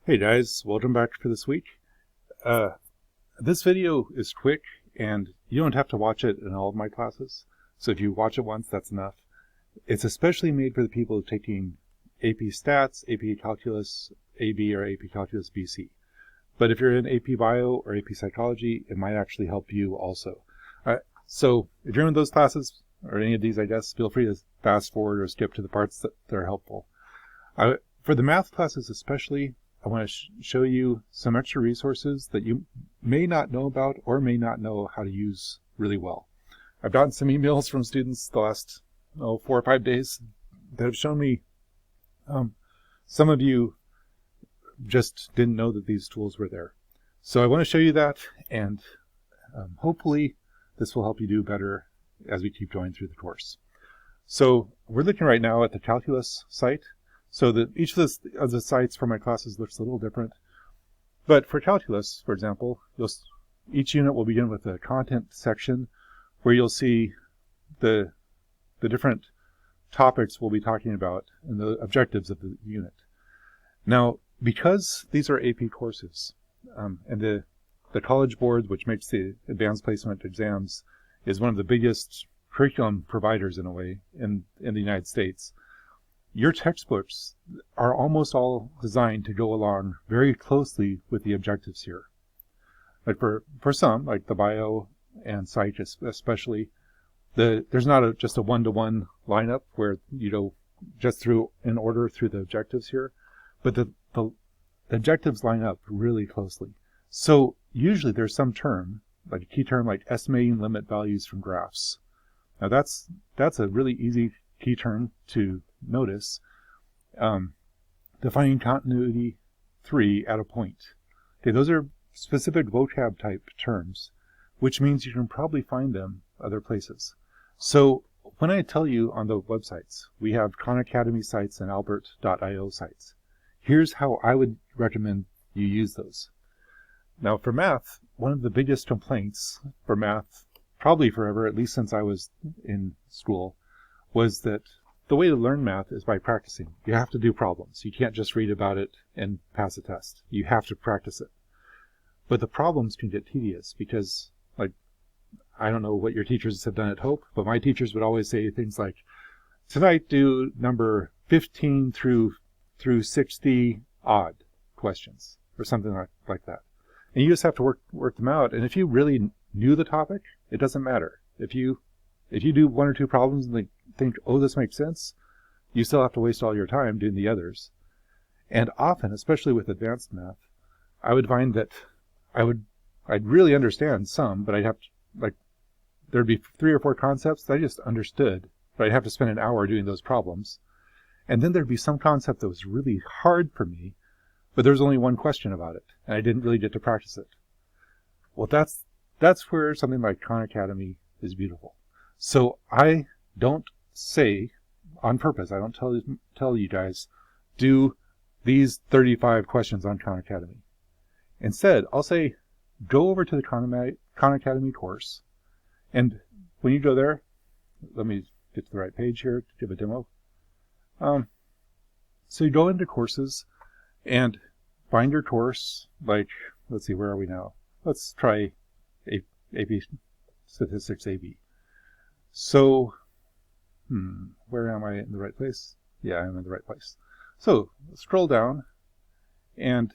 Hey guys, welcome back for this week. This video is quick and you don't have to watch it in all of my classes. So if you watch it once, that's enough. It's especially made for the people taking AP Stats, AP Calculus AB, or AP Calculus BC. But if you're in AP Bio or AP Psychology, it might actually help you also. So if you're in those classes, or any of these, I guess, feel free to fast forward or skip to the parts that are helpful. For the math classes especially, I want to show you some extra resources that you may not know about or may not know how to use really well. I've gotten some emails from students the last 4 or 5 days that have shown me some of you just didn't know that these tools were there. So I want to show you that, and hopefully this will help you do better as we keep going through the course. So we're looking right now at the calculus site. So that each of the sites for my classes looks a little different. But for calculus, for example, each unit will begin with a content section where you'll see the different topics we'll be talking about and the objectives of the unit. Now, because these are AP courses, and the College Board, which makes the advanced placement exams, is one of the biggest curriculum providers in a way in the United States, your textbooks are almost all designed to go along very closely with the objectives here. Like for some, like the bio and psych especially, there's not just a one-to-one lineup where you go just through in order through the objectives here, but the objectives line up really closely. So usually there's some term, like a key term like estimating limit values from graphs. Now that's a really easy key term to notice. Defining continuity 3 at a point. Okay, those are specific vocab type terms, which means you can probably find them other places. So when I tell you on the websites, we have Khan Academy sites and Albert.io sites. Here's how I would recommend you use those. Now for math, one of the biggest complaints for math, probably forever, at least since I was in school, was that the way to learn math is by practicing. You have to do problems. You can't just read about it and pass a test. You have to practice it. But the problems can get tedious because, like, I don't know what your teachers have done at Hope, but my teachers would always say things like, tonight do number 15 through 60 odd questions, or something like that. And you just have to work them out. And if you really knew the topic, it doesn't matter. If you do 1 or 2 problems and think, oh, this makes sense, you still have to waste all your time doing the others. And often, especially with advanced math, I would find that I'd really understand some, but I'd have to, there'd be 3 or 4 concepts that I just understood, but I'd have to spend an hour doing those problems. And then there'd be some concept that was really hard for me, but there was only one question about it, and I didn't really get to practice it. Well, that's where something like Khan Academy is beautiful. So I don't say on purpose, I don't tell you guys, do these 35 questions on Khan Academy. Instead, I'll say, go over to the Khan Academy course. And when you go there, let me get to the right page here to give a demo. So you go into courses and find your course, like, let's see, where are we now? Let's try AP Statistics AB. So, where am I in the right place? Yeah, I'm in the right place. So, scroll down, and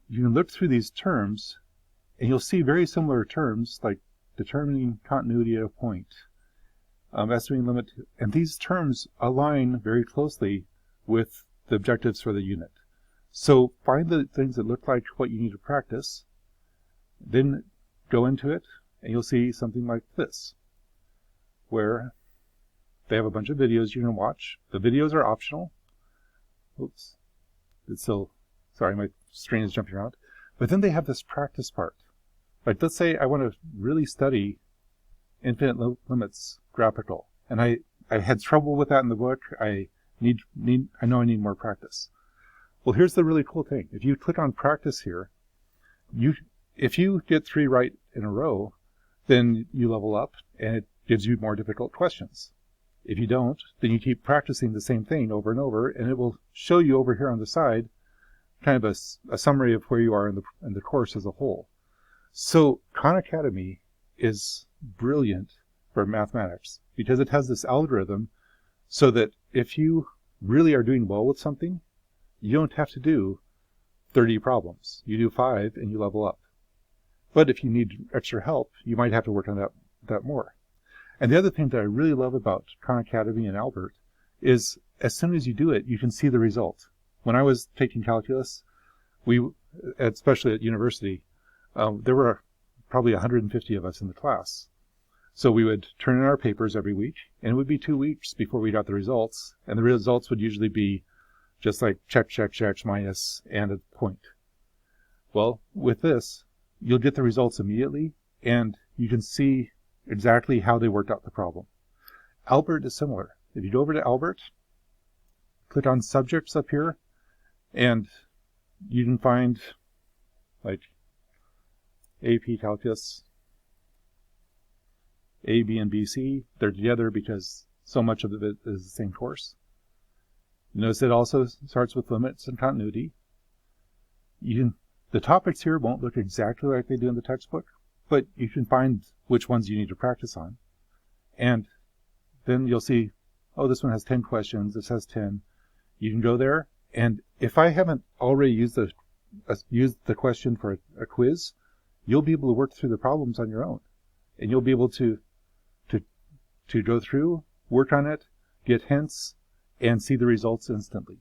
you can look through these terms, and you'll see very similar terms, like determining continuity at a point, estimating limit, and these terms align very closely with the objectives for the unit. So, find the things that look like what you need to practice, then go into it, and you'll see something like this, where they have a bunch of videos you can watch. The videos are optional. Oops. It's still, sorry, my screen is jumping around. But then they have this practice part. Like, let's say I want to really study infinite limits graphical, and I had trouble with that in the book. I know I need more practice. Well, here's the really cool thing. If you click on practice here, if you get 3 right in a row, then you level up, and it gives you more difficult questions. If you don't, then you keep practicing the same thing over and over, and it will show you over here on the side kind of a summary of where you are in the course as a whole. So Khan Academy is brilliant for mathematics because it has this algorithm so that if you really are doing well with something, you don't have to do 30 problems. You do 5 and you level up. But if you need extra help, you might have to work on that more. And the other thing that I really love about Khan Academy and Albert is as soon as you do it, you can see the result. When I was taking calculus, especially at university, there were probably 150 of us in the class. So we would turn in our papers every week, and it would be 2 weeks before we got the results. And the results would usually be just like check, check, check, minus, and a point. Well, with this, you'll get the results immediately, and you can see exactly how they worked out the problem. Albert is similar. If you go over to Albert, click on subjects up here, and you can find like AP Calculus, A, B, and BC. They're together because so much of it is the same course. Notice it also starts with limits and continuity. The topics here won't look exactly like they do in the textbook, but you can find which ones you need to practice on. And then you'll see, oh, this one has 10 questions, this has 10. You can go there, and if I haven't already used the question for a quiz, you'll be able to work through the problems on your own. And you'll be able to go through, work on it, get hints, and see the results instantly.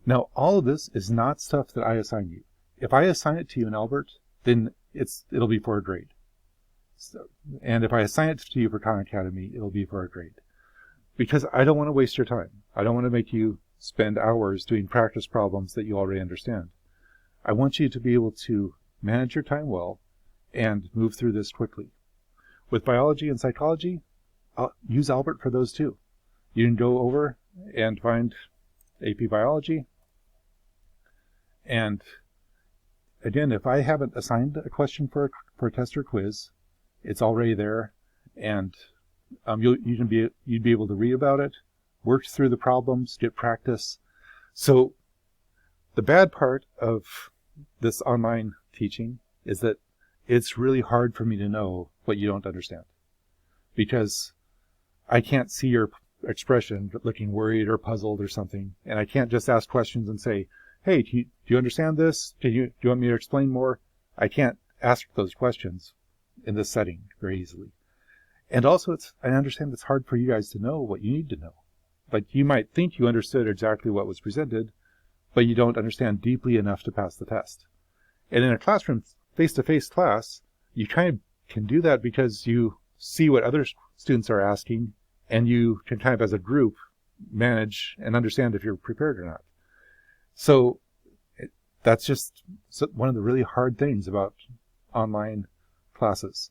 Now, all of this is not stuff that I assign you. If I assign it to you in Albert, then it'll be for a grade. And if I assign it to you for Khan Academy, it'll be for a grade. Because I don't want to waste your time. I don't want to make you spend hours doing practice problems that you already understand. I want you to be able to manage your time well and move through this quickly. With biology and psychology, I'll use Albert for those too. You can go over and find AP Biology. And again, if I haven't assigned a question for a test or quiz, it's already there, and you'd be able to read about it, work through the problems, get practice. So the bad part of this online teaching is that it's really hard for me to know what you don't understand, because I can't see your expression looking worried or puzzled or something, and I can't just ask questions and say, hey, do you understand this? Do you want me to explain more? I can't ask those questions in this setting very easily. And also, I understand it's hard for you guys to know what you need to know. Like, you might think you understood exactly what was presented, but you don't understand deeply enough to pass the test. And in a classroom, face-to-face class, you kind of can do that because you see what other students are asking, and you can kind of, as a group, manage and understand if you're prepared or not. So that's just one of the really hard things about online classes.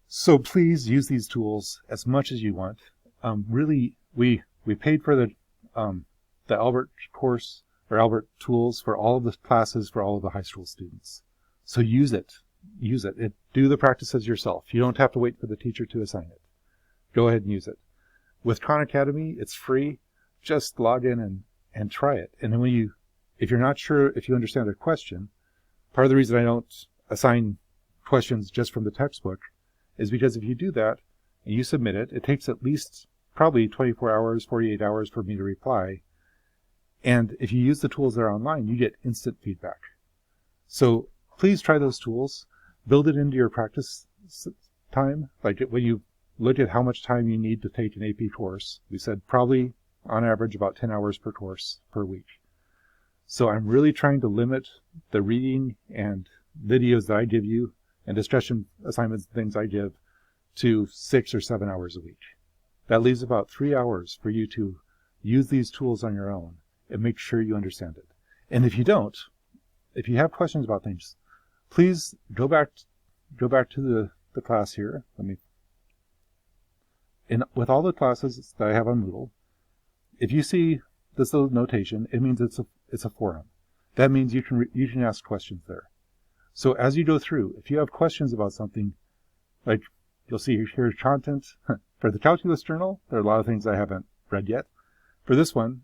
So please use these tools as much as you want. Really, we paid for the Albert course or Albert tools for all of the classes for all of the high school students. So use it. Use it. Do the practices yourself. You don't have to wait for the teacher to assign it. Go ahead and use it. With Khan Academy, it's free. Just log in and try it. And then if you're not sure if you understand a question, part of the reason I don't assign questions just from the textbook is because if you do that and you submit it, it takes at least probably 24 hours, 48 hours for me to reply. And if you use the tools that are online, you get instant feedback. So please try those tools. Build it into your practice time. Like when you look at how much time you need to take an AP course, we said probably on average about 10 hours per course per week. So I'm really trying to limit the reading and videos that I give you and discussion assignments and things I give to 6 or 7 hours a week. That leaves about 3 hours for you to use these tools on your own and make sure you understand it. And if you don't, if you have questions about things, please go back to the class here. With all the classes that I have on Moodle, if you see this little notation, it means it's a forum. That means you can ask questions there. So as you go through, if you have questions about something, like you'll see here's content. For the calculus journal, there are a lot of things I haven't read yet. For this one,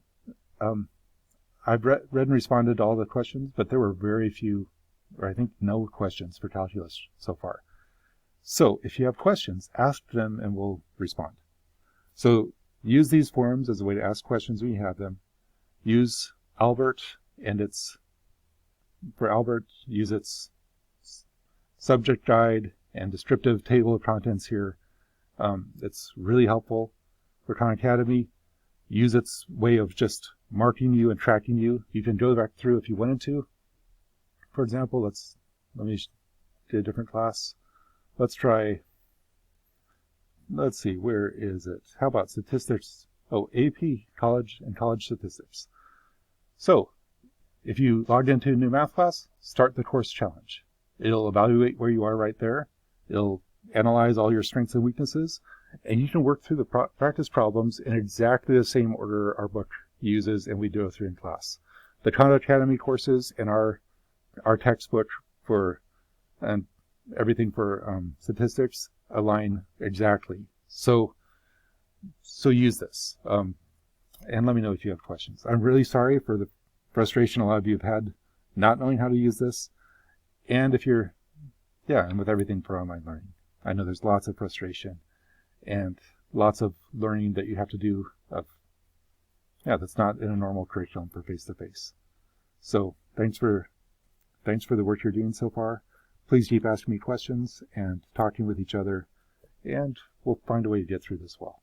I've read and responded to all the questions, but there were very few, or I think no questions for calculus so far. So if you have questions, ask them and we'll respond. So use these forums as a way to ask questions when you have them. Use Albert and use its subject guide and descriptive table of contents here. It's really helpful. For Khan Academy, use its way of just marking you and tracking you. You can go back through if you wanted to. For example, let me do a different class. Let's see, where is it? How about statistics? Oh, AP College and College Statistics. So, if you logged into a new math class, start the course challenge. It'll evaluate where you are right there. It'll analyze all your strengths and weaknesses, and you can work through the practice problems in exactly the same order our book uses and we go through in class. The Khan Academy courses and our textbook and everything for statistics align exactly. So use this. And let me know if you have questions. I'm really sorry for the frustration a lot of you have had not knowing how to use this. And and with everything for online learning. I know there's lots of frustration and lots of learning that you have to do that's not in a normal curriculum for face-to-face. So thanks for the work you're doing so far. Please keep asking me questions and talking with each other, and we'll find a way to get through this well.